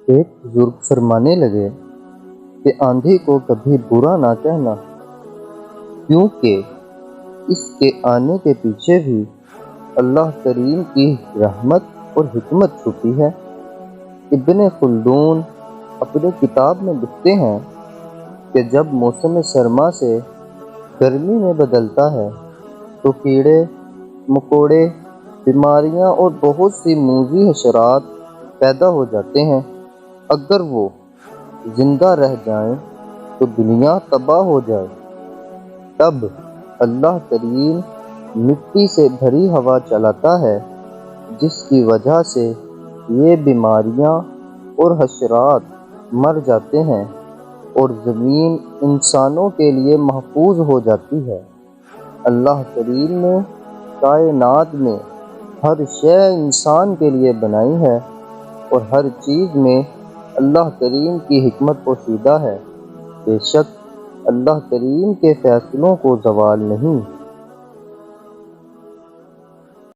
ایک بزرگ فرمانے لگے کہ آندھی کو کبھی برا نہ کہنا، کیونکہ اس کے آنے کے پیچھے بھی اللہ کریم کی رحمت اور حکمت چھپی ہے۔ ابن خلدون اپنی کتاب میں لکھتے ہیں کہ جب موسم سرما سے گرمی میں بدلتا ہے تو کیڑے مکوڑے، بیماریاں اور بہت سی موذی حشرات پیدا ہو جاتے ہیں۔ اگر وہ زندہ رہ جائیں تو دنیا تباہ ہو جائے۔ تب اللہ کریم مٹی سے بھری ہوا چلاتا ہے، جس کی وجہ سے یہ بیماریاں اور حشرات مر جاتے ہیں اور زمین انسانوں کے لیے محفوظ ہو جاتی ہے۔ اللہ کریم نے کائنات میں ہر شے انسان کے لیے بنائی ہے اور ہر چیز میں اللہ کریم کی حکمت پوشیدہ ہے۔ بے شک اللہ کریم کے فیصلوں کو زوال نہیں۔